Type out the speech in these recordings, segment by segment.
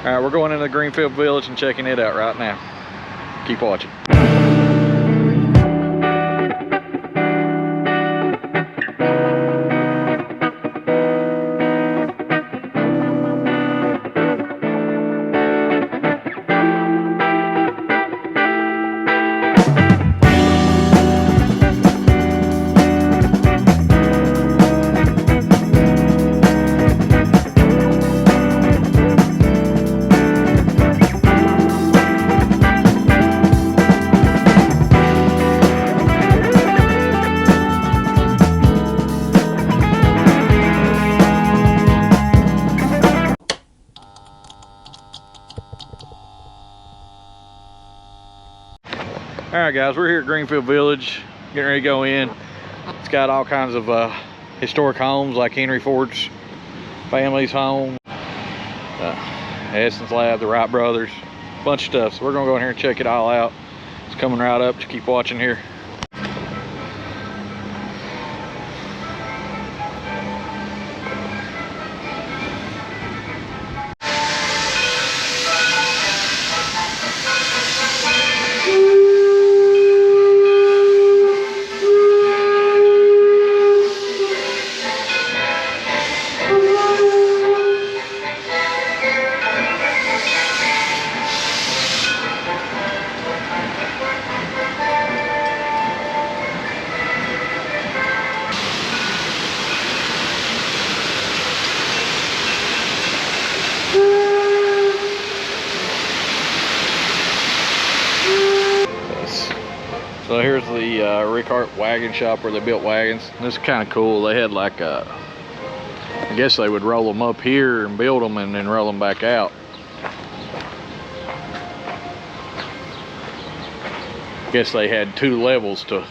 All right, we're going into the Greenfield Village and checking it out right now. Keep watching. All right, guys, we're here at Greenfield Village, getting ready to go in. It's got all kinds of historic homes, like Henry Ford's family's home, Edison's lab, the Wright Brothers, a bunch of stuff. So we're gonna go in here and check it all out. It's coming right up. Just keep watching here. So here's the Rick Hart wagon shop where they built wagons. This is kind of cool. They had like I guess they would roll them up here and build them and then roll them back out. I guess they had 2 levels to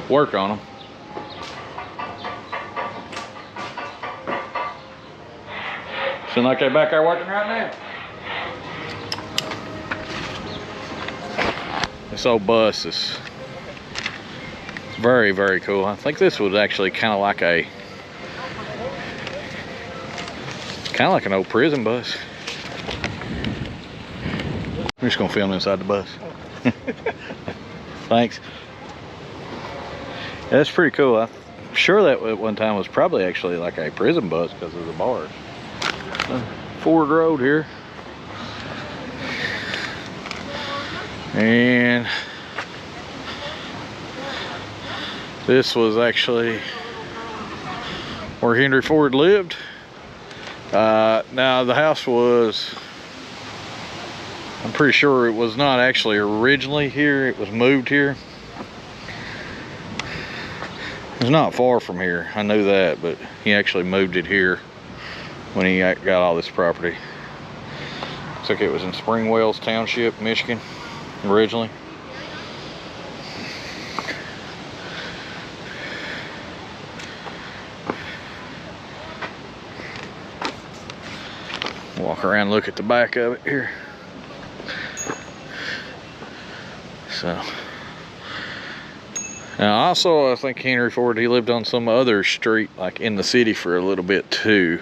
work on them. Seems like they're back there working right now. This old bus is very, very cool. I think this was actually kind of like an old prison bus. I'm just gonna film inside the bus. Thanks. Yeah, that's pretty cool. I'm sure that at one time was probably actually like a prison bus because of the bars. Ford Road here. And this was actually where Henry Ford lived. Now the house was, I'm pretty sure it was not actually originally here. It was moved here. It's not far from here. I knew that, but he actually moved it here when he got all this property. Looks like it was in Spring Wells Township, Michigan, originally. Walk around and look at the back of it here. So now also I think Henry Ford, he lived on some other street like in the city for a little bit too,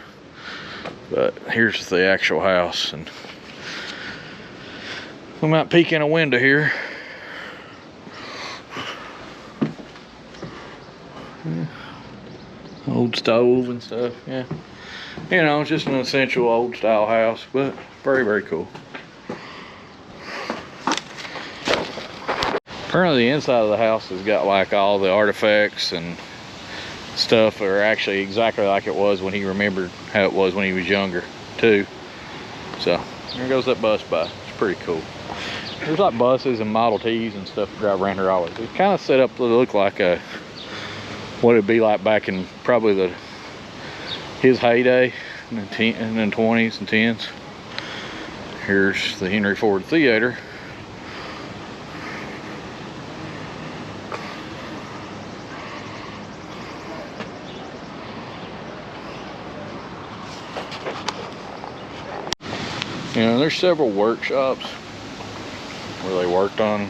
but here's the actual house. And we might peek in a window here. Old stove and stuff. Yeah, you know, it's just an essential old style house, but very, very cool. Apparently the inside of the house has got like all the artifacts and stuff that are actually exactly like it was when he remembered how it was when he was younger too. So there goes that bus by. It's pretty cool. There's like buses and Model Ts and stuff that drive around here always. It's kind of set up to look like what it'd be like back in probably his heyday in the 20s and 10s. Here's the Henry Ford Theater. You know, there's several workshops where they worked on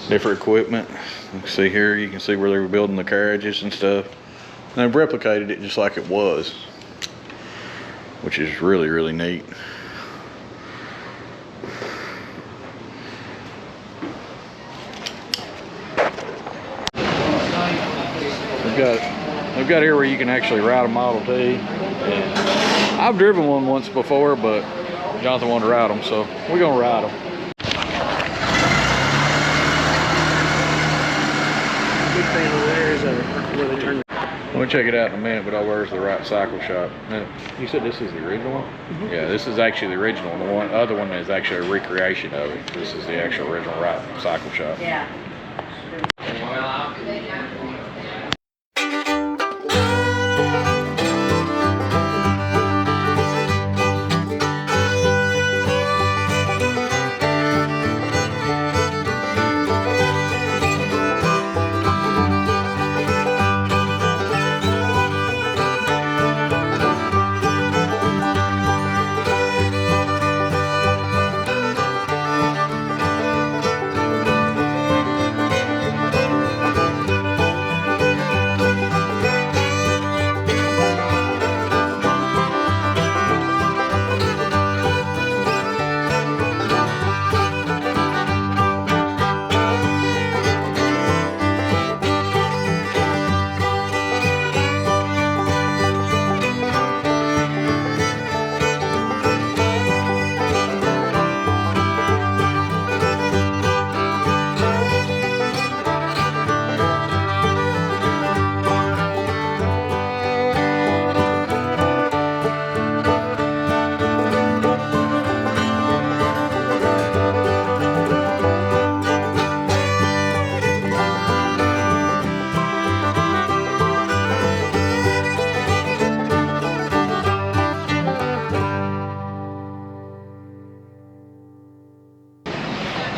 different equipment. You can see here, you can see where they were building the carriages and stuff. And they've replicated it just like it was, which is really, really neat. they've got here where you can actually ride a Model T. And I've driven one once before, but Jonathan wanted to ride them, so we're gonna ride them. Big fan of theirs where they turn. We'll check it out in a minute, but where's the Wright Cycle Shop? Now, you said this is the original one? Mm-hmm. Yeah, this is actually the original one. The other one is actually a recreation of it. This is the actual original Wright Cycle Shop. Yeah.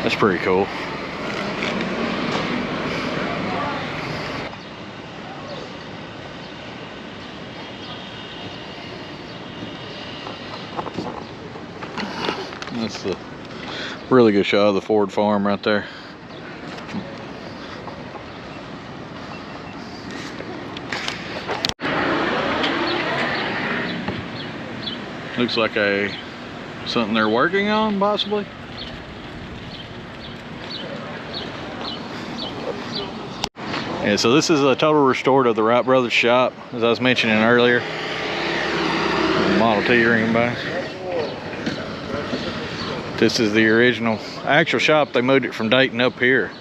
That's pretty cool. That's the really good shot of the Ford farm right there. Looks like something they're working on, possibly. Yeah, so this is a total restored of the Wright Brothers shop, as I was mentioning earlier. Model T ringing by. This is the original actual shop. They moved it from Dayton up here.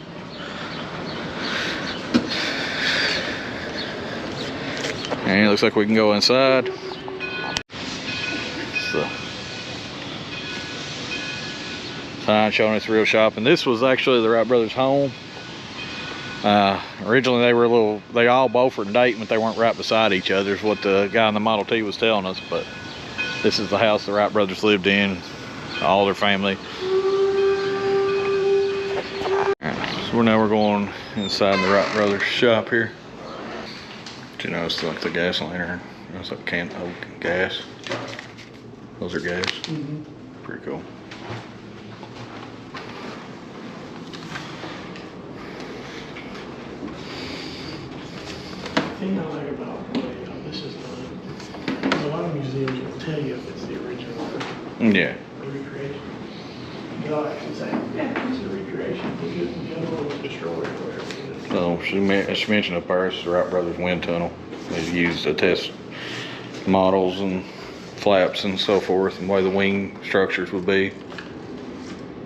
And it looks like we can go inside. So, sign showing it's a real shop, and this was actually the Wright Brothers' home. Originally they all both were in Dayton, but they weren't right beside each other, is what the guy in the Model T was telling us. But this is the house the Wright Brothers lived in, all their family. So now we're going inside the Wright Brothers shop here. But, you know, it's like the gas lantern. It's like gas. Those are gas. Mm-hmm. Pretty cool. The thing I like about the way this is done, a lot of museums will tell you if it's the original Yeah. or recreation. They'll actually say, yeah, it's a recreation because the other one was destroyed or whatever. So she mentioned up there, it's the Wright Brothers wind tunnel. They used to test models and flaps and so forth, and the way the wing structures would be.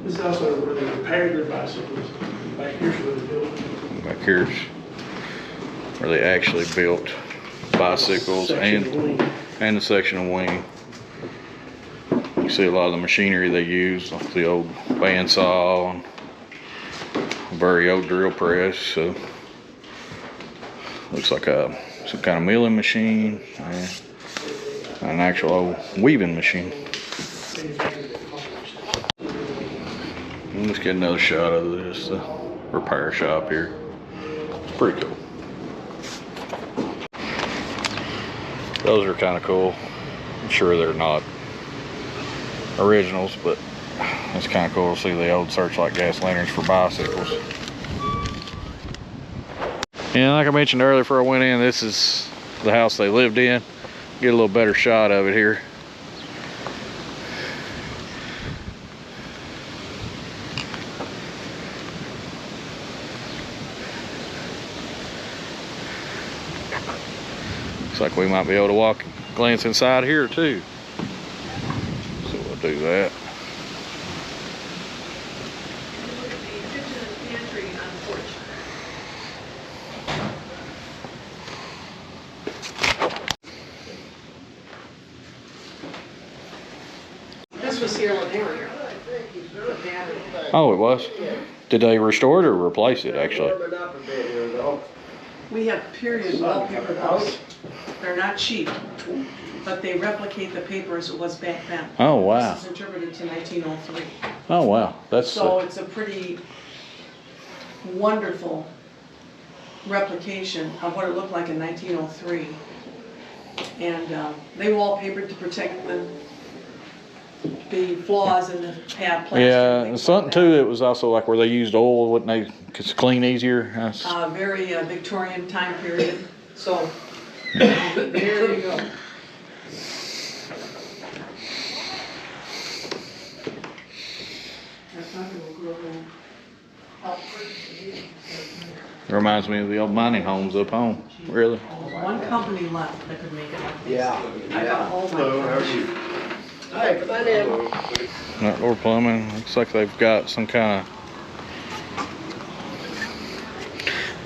This is also where they repaired their bicycles. Back here's where they built them. Back here's where they actually built bicycles and the section of wing. You see a lot of the machinery they use, like the old bandsaw and very old drill press. So looks like some kind of milling machine and an actual old weaving machine. Let's get another shot of this repair shop here. It's pretty cool. Those are kind of cool. I'm sure they're not originals, but it's kind of cool to see the old Searchlight gas lanterns for bicycles. And like I mentioned earlier before I went in, this is the house they lived in. Get a little better shot of it here. Looks like we might be able to walk, glance inside here too. So we'll do that. This was here when they were here. Oh, it was? Did they restore it or replace it actually? We have period wallpaper those. They're not cheap, but they replicate the paper as it was back then. Oh, wow. This is interpreted to 1903. Oh, wow. That's So it's a pretty wonderful replication of what it looked like in 1903. And they wallpapered to protect the flaws in the pad plastic. yeah, and something too, it was also like where they used oil, wouldn't they? Cause clean easier. Very Victorian time period. So there you go. Reminds me of the old mining homes up home. Really? One company left that could make it like this. Yeah. I got all Hello, how are my you? Hi, come on in. Outdoor plumbing. Looks like they've got some kind of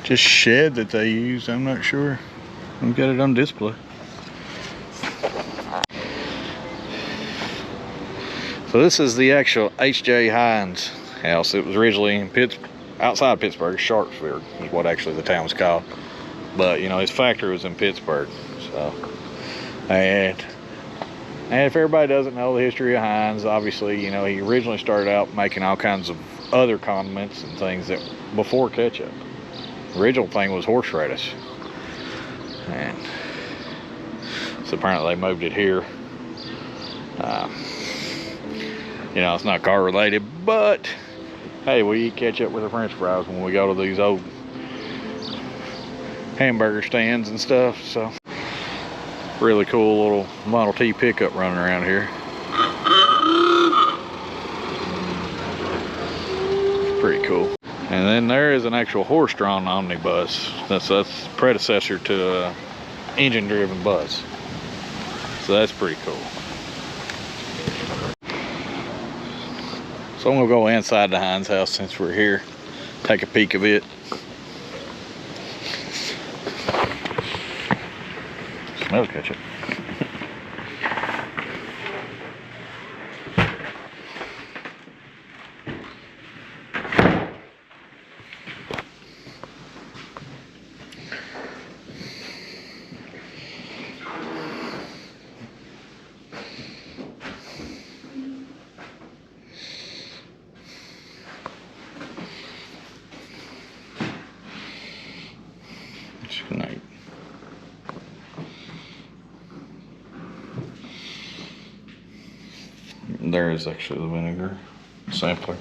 just shed that they use. I'm not sure. We've got it on display. So this is the actual H.J. Heinz house. It was originally in outside Pittsburgh. Sharpsburg is what actually the town was called. But you know, his factory was in Pittsburgh. So, and if everybody doesn't know the history of Heinz, obviously, you know, he originally started out making all kinds of other condiments and things that before ketchup. The original thing was horseradish. And so apparently they moved it here. You know, it's not car related, but hey, we eat ketchup with our french fries when we go to these old hamburger stands and stuff. So really cool little Model T pickup running around here. Pretty cool. And then there is an actual horse-drawn omnibus. That's predecessor to an engine-driven bus. So that's pretty cool. So I'm gonna go inside the Heinz house since we're here. Take a peek of it. Smells ketchup. Night. There is actually the vinegar sampler.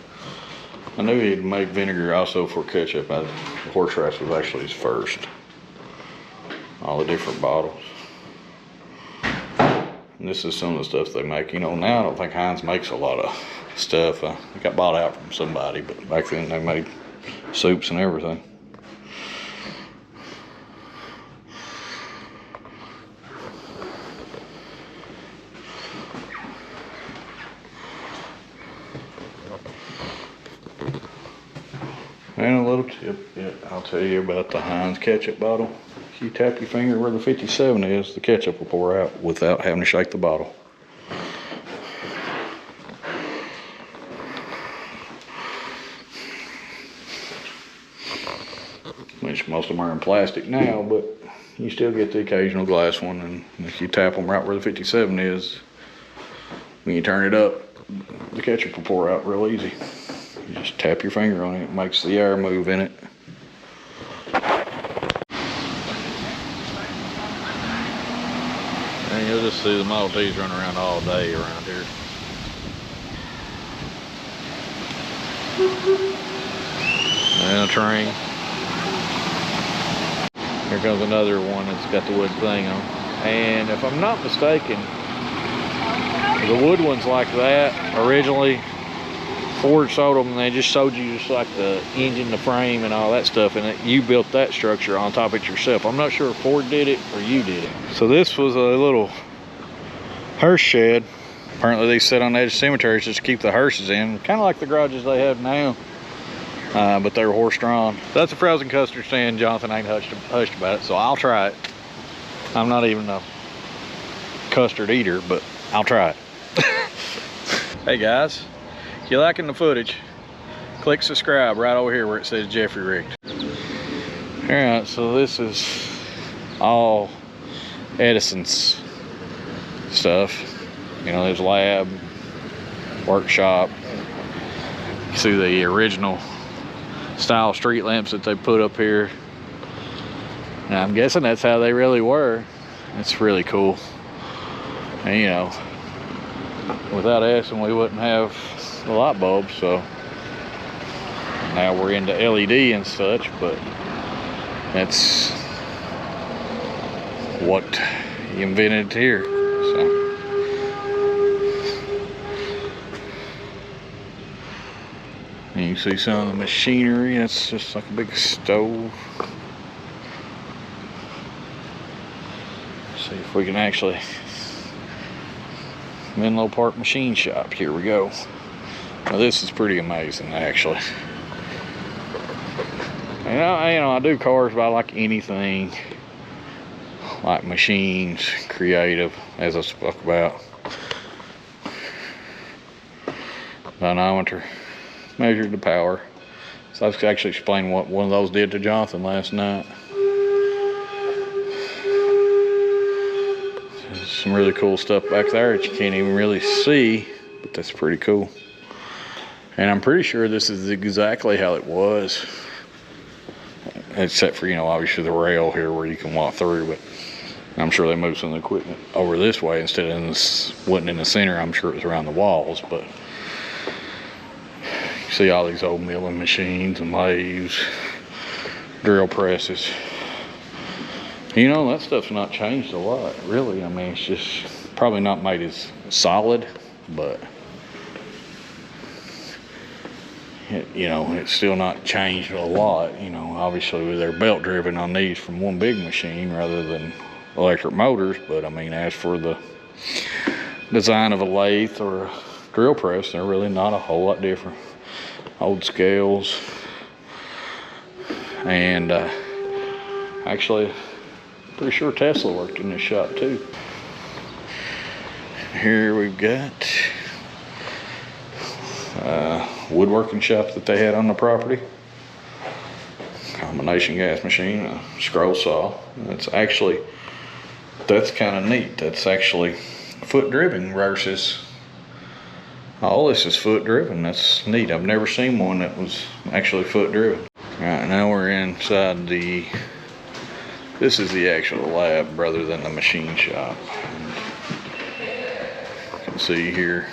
I knew he'd make vinegar also for ketchup. Horseradish was actually his first. All the different bottles. And this is some of the stuff they make. You know, now I don't think Heinz makes a lot of stuff. It got bought out from somebody, but back then they made soups and everything. And a little tip, I'll tell you about the Heinz ketchup bottle. If you tap your finger where the 57 is, the ketchup will pour out without having to shake the bottle. Which most of them are in plastic now, but you still get the occasional glass one. And if you tap them right where the 57 is, when you turn it up, the ketchup will pour out real easy. You just tap your finger on it, it makes the air move in it. And you'll just see the Model T's running around all day around here. And a train. Here comes another one that's got the wood thing on. And if I'm not mistaken, the wood ones like that originally Ford sold them, and they just sold you just like the engine, the frame, and all that stuff, and you built that structure on top of it yourself. I'm not sure if Ford did it or you did it. So this was a little hearse shed. Apparently they sit on the edge of cemeteries just to keep the hearses in, kind of like the garages they have now, but they were horse drawn. That's a frozen custard stand. Jonathan ain't hushed about it, so I'll try it. I'm not even a custard eater, but I'll try it. Hey guys, if you're liking the footage, click subscribe right over here where it says Jeffrey Rigged. Alright, so this is all Edison's stuff. You know, there's lab, workshop. You see the original style street lamps that they put up here. And I'm guessing that's how they really were. It's really cool. And you know, without Edison we wouldn't have the light bulbs, so now we're into LED and such, but that's what he invented here. So and you can see some of the machinery. It's just like a big stove. See if we can actually Menlo Park Machine Shop. Here we go. Now this is pretty amazing, actually. You know, I do cars, but I like anything like machines, creative, as I spoke about. Dynamometer measured the power. So I was actually explaining what one of those did to Jonathan last night. There's some really cool stuff back there that you can't even really see, but that's pretty cool. And I'm pretty sure this is exactly how it was, except for, you know, obviously the rail here where you can walk through, but I'm sure they moved some of the equipment over this way instead of wasn't in the center. I'm sure it was around the walls, but you see all these old milling machines and lathes, drill presses. You know, that stuff's not changed a lot, really. I mean, it's just probably not made as solid, but you know, it's still not changed a lot. You know, obviously they're belt driven on these from one big machine rather than electric motors, but I mean, as for the design of a lathe or a drill press, they're really not a whole lot different. Old scales, and actually pretty sure Tesla worked in this shop too. Here we've got woodworking shop that they had on the property. Combination gas machine, a scroll saw. That's kind of neat. That's actually foot driven versus all this is foot driven. That's neat. I've never seen one that was actually foot driven. All right, now we're inside this is the actual lab rather than the machine shop. You can see here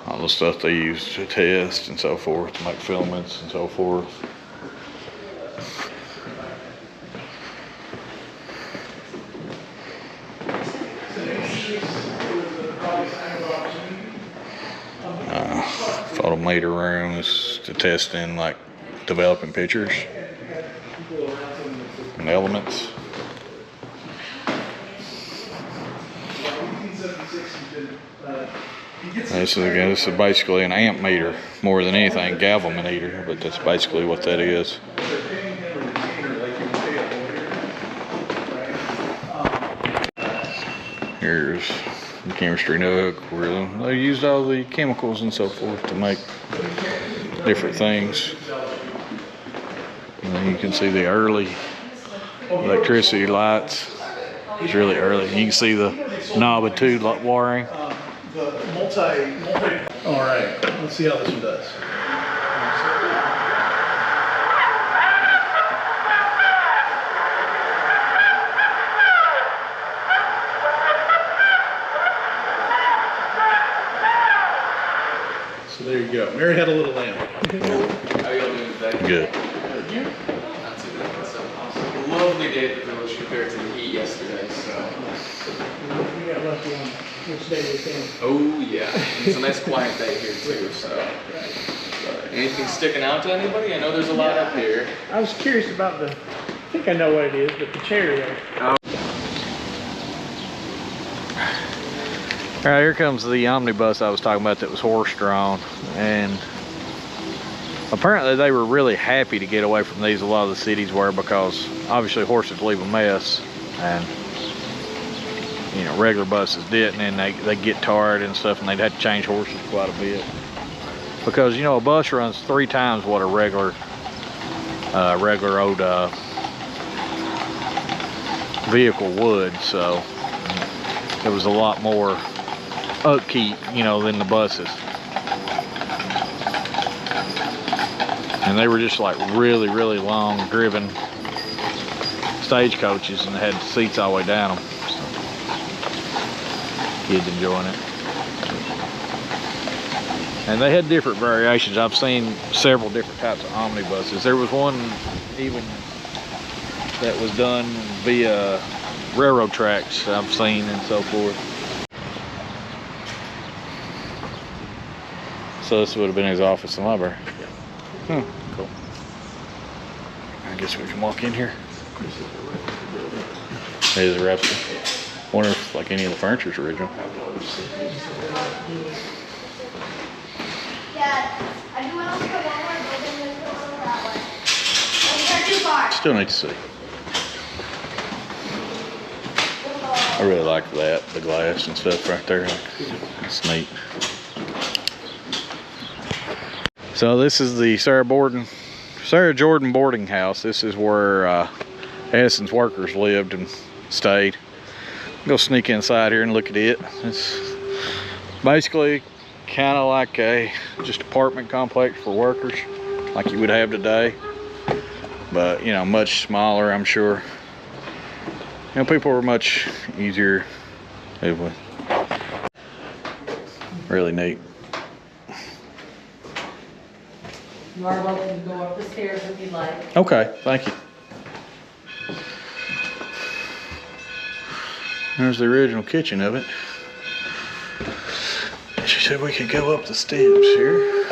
all the stuff they use to test and so forth, to make filaments and so forth. Photometer room is to test in like developing pictures and elements. This is basically an amp meter more than anything, galvanometer, but that's basically what that is. Here's the chemistry nook where they used all the chemicals and so forth to make different things. And then you can see the early electricity lights. It's really early. You can see the knob of two wiring. The multi. All right, let's see how this one does. So there you go. Mary had a little lamp. How are y'all doing today? Good. Not too bad. So, a lovely day at the village compared to the heat yesterday. So, We got lucky on which day we came. Oh yeah, it's a nice quiet day here too. So, anything sticking out to anybody? I know there's a lot up here. I was curious about I think I know what it is, but the chair there. All right, here comes the omnibus I was talking about that was horse-drawn, and apparently they were really happy to get away from these. A lot of the cities were, because obviously horses leave a mess, and you know, regular buses didn't, and they get tired and stuff, and they'd have to change horses quite a bit, because you know, a bus runs 3 times what a regular old vehicle would, so there was a lot more upkeep, you know, than the buses. And they were just like really, really long driven stagecoaches, and they had seats all the way down them. So, kids enjoying it. And they had different variations. I've seen several different types of omnibuses. There was one even that was done via railroad tracks I've seen, and so forth. So this would have been his office and library. Hmm, cool. I guess we can walk in here. It is a replica. Wonder if like any of the furniture's original. Dad, I do want to look at one more building and go over that way. Let's too far. Still need to see. I really like that, the glass and stuff right there. It's neat. So this is the Sarah Jordan boarding house. This is where Edison's workers lived and stayed. Go sneak inside here and look at it. It's basically kind of like a just apartment complex for workers, like you would have today, but you know, much smaller, I'm sure. You know, people were much easier to live with. Really neat. You are welcome to go up the stairs if you'd like. Okay, thank you. There's the original kitchen of it. She said we could go up the steps here.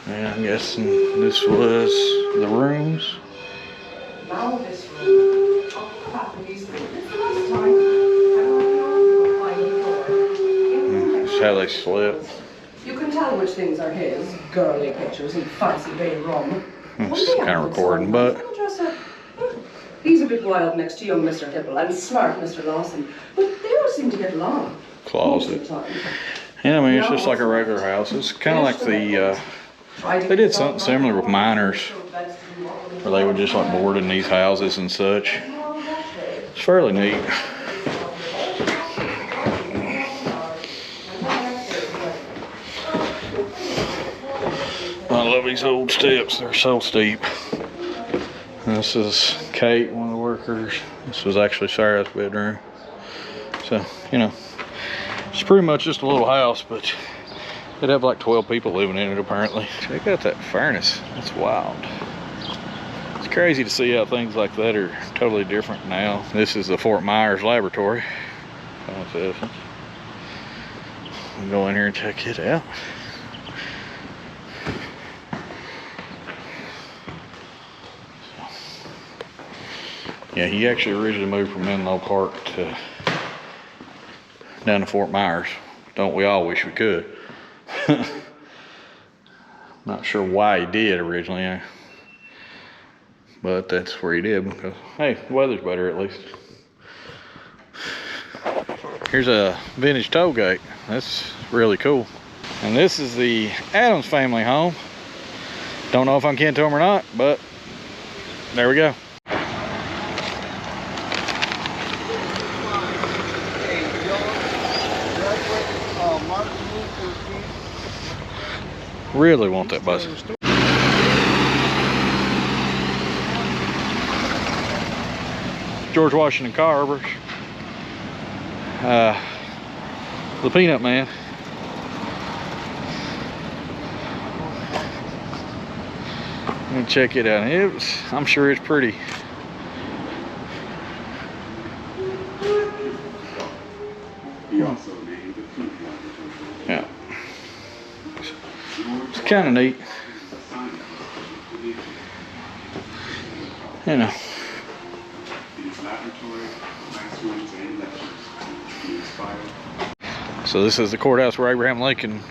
And I'm guessing this was the rooms. Now this room. I'll think about these things. This is the last time. I don't know if you'll find the door. This is how they slept. You can tell which things are his. Girly pictures and fancy bay rum. It's kind of recording, but He's a bit wild next to young Mr. Hipple and smart Mr. Lawson, but they all seem to get along. closet. Most of the time. Yeah, I mean, it's just like a regular house. It's kind of like the, they did something similar with miners, where they would just like board in these houses and such. It's fairly neat. I love these old steps. They're so steep. This is Kate, one of the workers. This was actually Sarah's bedroom. So, you know, it's pretty much just a little house, but it'd have like 12 people living in it apparently. Check out that furnace. That's wild. It's crazy to see how things like that are totally different now. This is the Fort Myers laboratory. We'll go in here and check it out. Yeah, he actually originally moved from Menlo Park to down to Fort Myers. Don't we all wish we could? Not sure why he did originally, but that's where he did because, hey, the weather's better at least. Here's a vintage toll gate. That's really cool. And this is the Adams family home. Don't know if I'm kin to them or not, but there we go. Really want that bus. George Washington Carver's. The Peanut Man. I'm gonna check it out. I'm sure it's pretty. He also named the food laboratory. Yeah. It's kind of neat. You know. His laboratory, classrooms, and lectures. He inspired. So this is the courthouse where Abraham Lincoln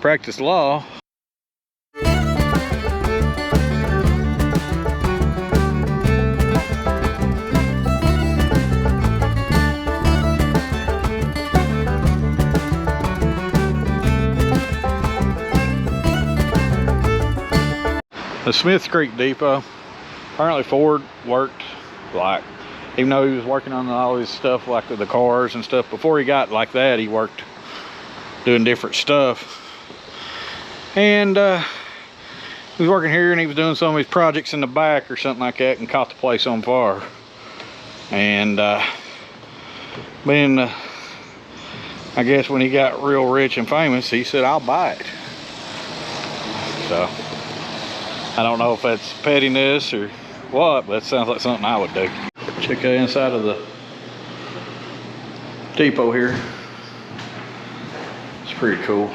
practiced law. The Smith Creek Depot. Apparently Ford worked like, even though he was working on all his stuff like the cars and stuff, before he got like that, he worked doing different stuff. And he was working here and he was doing some of his projects in the back or something like that and caught the place on fire. And then I guess when he got real rich and famous, he said, I'll buy it. So I don't know if that's pettiness or what, but it sounds like something I would do. Check the inside of the depot here. It's pretty cool.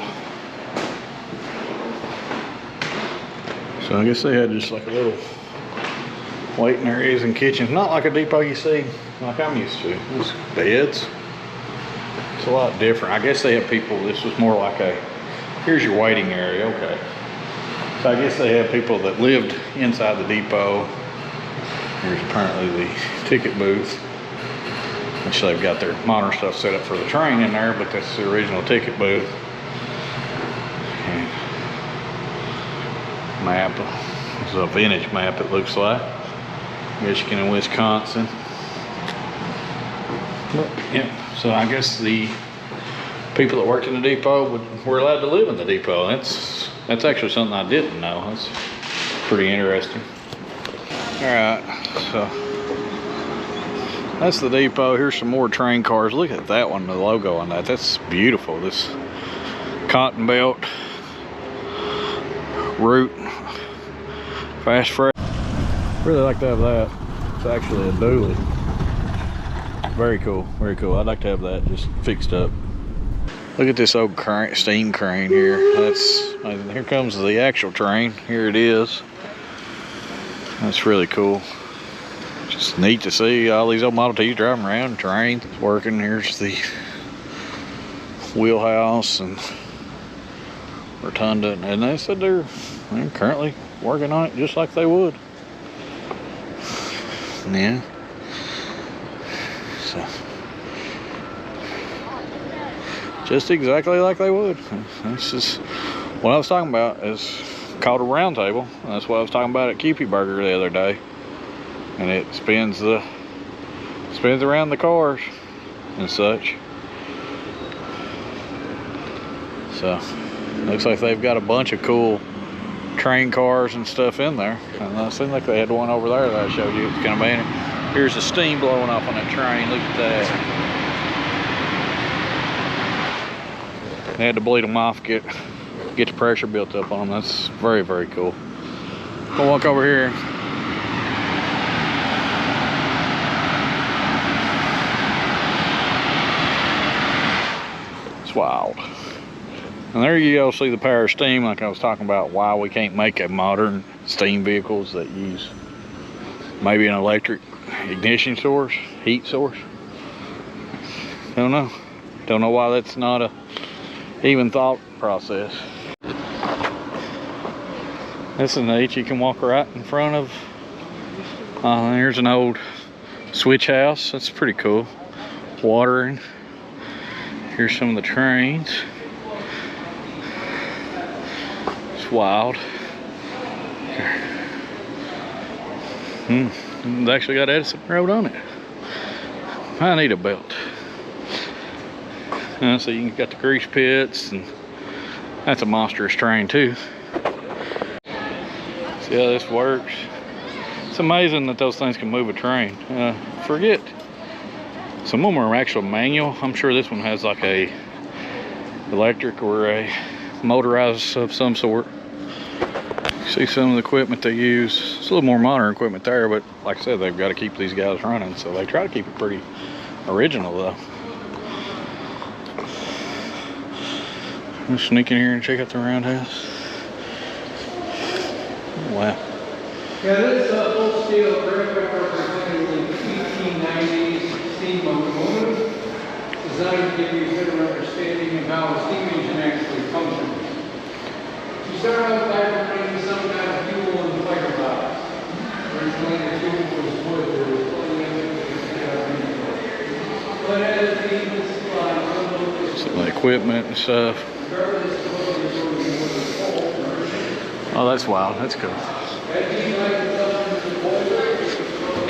So I guess they had just like a little waiting areas and kitchens. Not like a depot you see like I'm used to. It's beds. It's a lot different. I guess they have people, this was more like a, here's your waiting area, okay. So I guess they have people that lived inside the depot. Here's apparently the ticket booth, which they've got their modern stuff set up for the train in there, but that's the original ticket booth. And map, it's a vintage map it looks like. Michigan and Wisconsin. But, yeah, so I guess the people that worked in the depot were allowed to live in the depot. That's actually something I didn't know. That's pretty interesting. All right, so that's the depot. Here's some more train cars. Look at that one, the logo on that. That's beautiful. This cotton belt route fast freight. Really like to have that. It's actually a dually. Very cool, very cool. I'd like to have that just fixed up. Look at this old steam crane here. Here comes the actual train. Here it is. That's really cool. Just neat to see all these old Model Ts driving around, trains working. Here's the wheelhouse and rotunda, and they said they're currently working on it just like they would. Yeah. So just exactly like they would. This is what I was talking about. Is called a round table. That's what I was talking about at Cupie Burger the other day. And it spins around the cars and such. So looks like they've got a bunch of cool train cars and stuff in there. And it seemed like they had one over there that I showed you. It's kind of bad. Here's the steam blowing off on that train. Look at that. They had to bleed them off, get the pressure built up on them. That's very, very cool. We'll walk over here. It's wild. And there you go, see the power of steam, like I was talking about why we can't make a modern steam vehicles that use maybe an electric ignition source, heat source. Don't know why that's not a even thought process. This is neat. You can walk right in front of here's an old switch house. That's pretty cool. Watering. Here's some of the trains. It's wild. It's actually got Edison Road on it. I need a belt. So you got the grease pits, and that's a monstrous train too. See how this works? It's amazing that those things can move a train. Forget, some of them are actual manual. I'm sure this one has like a electric or a motorized of some sort. See some of the equipment they use. It's a little more modern equipment there, but like I said, they've got to keep these guys running, so they try to keep it pretty original though. We'll sneak in here and check out the roundhouse. Wow. Yeah, this full steel graphic representing the 1890s steam locomotive, designed to give you a better understanding of how a steam engine actually functions. You start out by putting some kind of fuel in the firebox. Originally the fuel was wood, there was plenty of it to get up in. But as the engine supplies, Some of the equipment and stuff. Oh, that's wild. That's cool.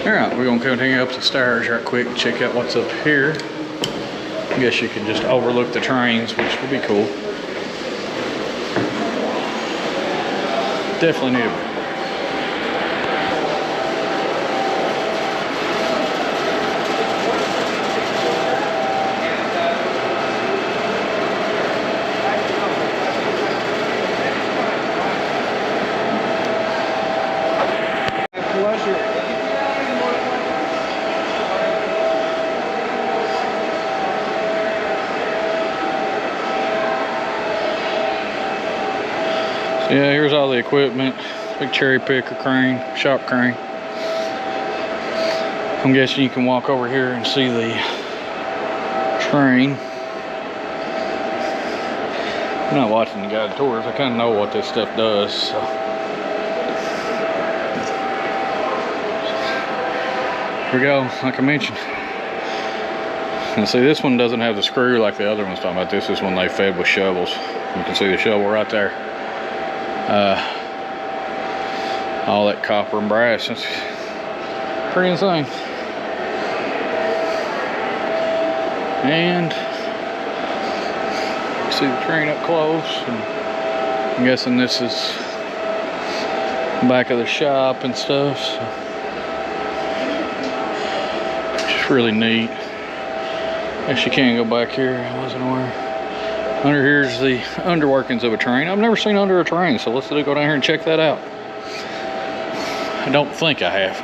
Alright, we're going to continue up the stairs right quick and check out what's up here. I guess you can just overlook the trains, which would be cool. Definitely need it. Yeah, here's all the equipment. Big cherry picker crane, shop crane. I'm guessing you can walk over here and see the train. I'm not watching the guided tours. I kind of know what this stuff does. So. Here we go, like I mentioned. And see, this one doesn't have the screw like the other one's talking about. This is when they fed with shovels. You can see the shovel right there. All that copper and brass. It's pretty insane. And you see the train up close. And I'm guessing this is the back of the shop and stuff. So. Just really neat. Guess you can go back here. I wasn't aware. Under here's the underworkings of a train. I've never seen under a train, so let's go down here and check that out. I don't think I have.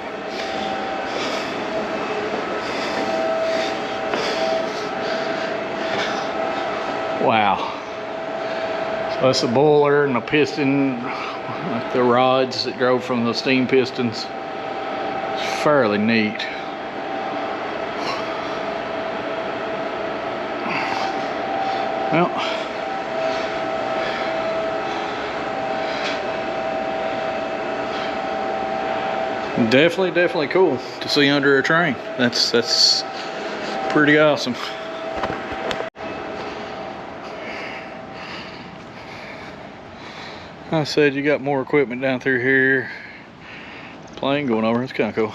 Wow. So that's the boiler and the piston, like the rods that drove from the steam pistons. It's fairly neat. Well, definitely cool to see under a train. That's pretty awesome. I said you got more equipment down through here. Plane going over, it's kind of cool.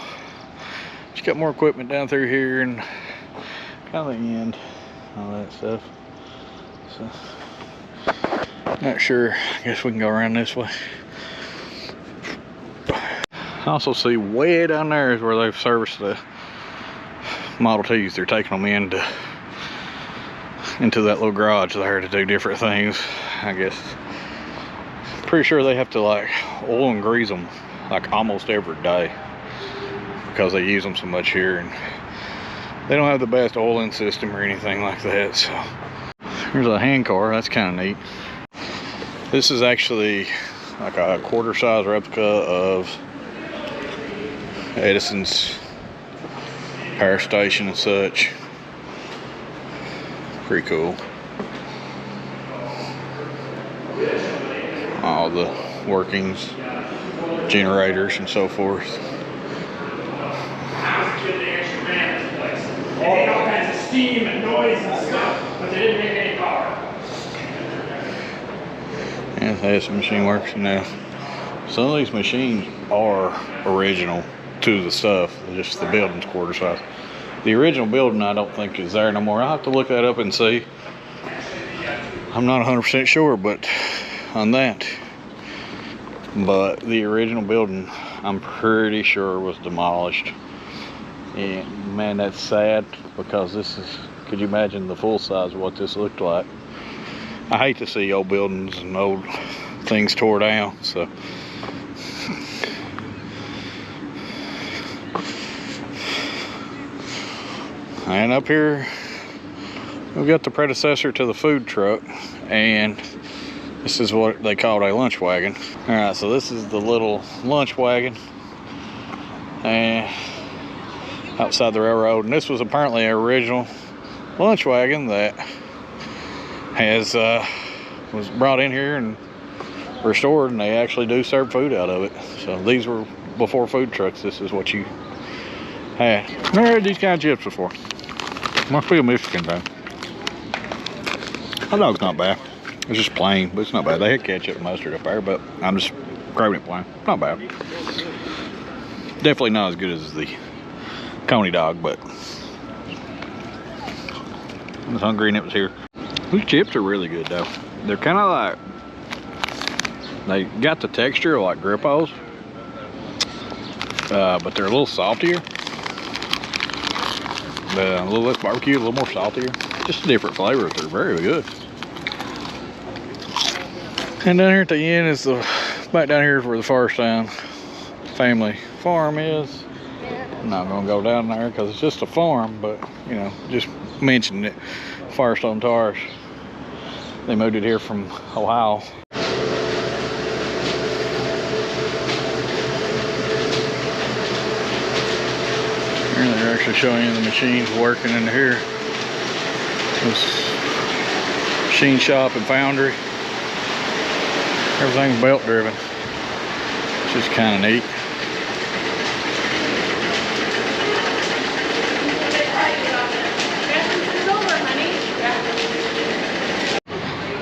You got more equipment down through here and kind of the end, all that stuff. So, not sure. I guess we can go around this way. I also see way down there is where they've serviced the Model Ts. They're taking them into that little garage there to do different things. I guess. Pretty sure they have to like oil and grease them like almost every day because they use them so much here, and they don't have the best oiling system or anything like that. So. Here's a hand car, that's kind of neat. This is actually like a quarter-size replica of Edison's power station and such. Pretty cool. All the workings, generators and so forth. They made all kinds of steam and noise and stuff, but they didn't make any power. Yeah, that's the machine works now. Some of these machines are original to the stuff, just the building's quarter size. The original building I don't think is there no more. I'll have to look that up and see. I'm not 100% sure, but on that. But the original building, I'm pretty sure was demolished. And man, that's sad because this is, could you imagine the full size of what this looked like? I hate to see old buildings and old things tore down, so. And up here, We've got the predecessor to the food truck, and this is what they called a lunch wagon. All right, so this is the little lunch wagon and outside the railroad, and this was apparently an original lunch wagon that has was brought in here and restored, and they actually do serve food out of it. So these were before food trucks. This is what you had. Never had these kind of chips before. Must be a Michigan thing. Hot dog's not bad. It's just plain, but it's not bad. They had ketchup and mustard up there, but I'm just craving it plain. Not bad. Definitely not as good as the Coney dog, but I was hungry and it was here. These chips are really good though. They're kind of like, they got the texture of like Grippos, but they're a little saltier. A little less barbecue, a little more saltier. Just a different flavor. They're very good. And down here at the end is back down here is where the Firestone family farm is. I'm not gonna go down there because it's just a farm, but you know, just mentioning it. Firestone tires. They moved it here from Ohio. Here they're actually showing you the machines working in here. This machine shop and foundry. Everything's belt driven. It's just kind of neat.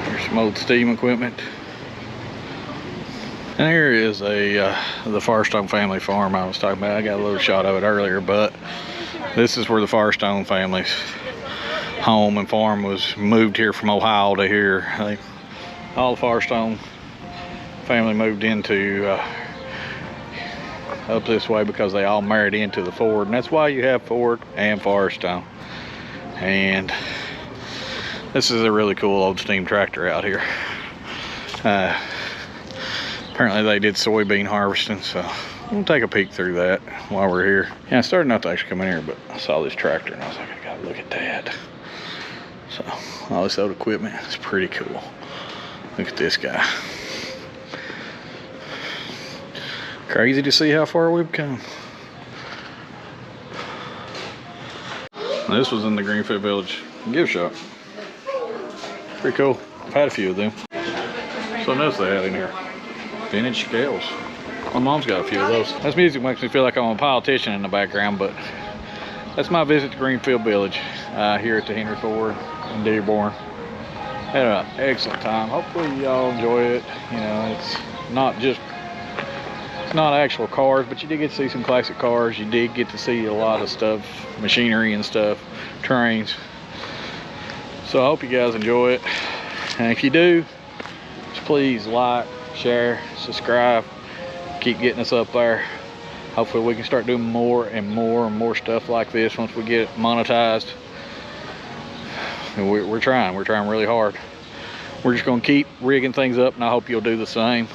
There's some old steam equipment. And here is the Firestone family farm I was talking about. I got a little shot of it earlier, but this is where the Firestone family's home and farm was moved here from Ohio to here. All the Firestone family moved into up this way because they all married into the Ford, and that's why you have Ford and Firestone. And this is a really cool old steam tractor out here. Apparently they did soybean harvesting, so we'll take a peek through that while we're here. Yeah, I started not to actually come in here, but I saw this tractor and I was like, I gotta look at that. So all this old equipment is pretty cool. Look at this guy. Crazy to see how far we've come. This was in the Greenfield Village gift shop. Pretty cool. I've had a few of them. Something else they had in here. Vintage scales. My mom's got a few of those. This music makes me feel like I'm a politician in the background, but that's my visit to Greenfield Village here at the Henry Ford in Dearborn. Had an excellent time. Hopefully y'all enjoy it. You know, it's not actual cars, but you did get to see some classic cars. You did get to see a lot of stuff, machinery and stuff, trains. So I hope you guys enjoy it. And if you do, just please like, share, subscribe, keep getting us up there. Hopefully we can start doing more and more stuff like this once we get monetized. And we're trying really hard. We're just gonna keep rigging things up, and I hope you'll do the same.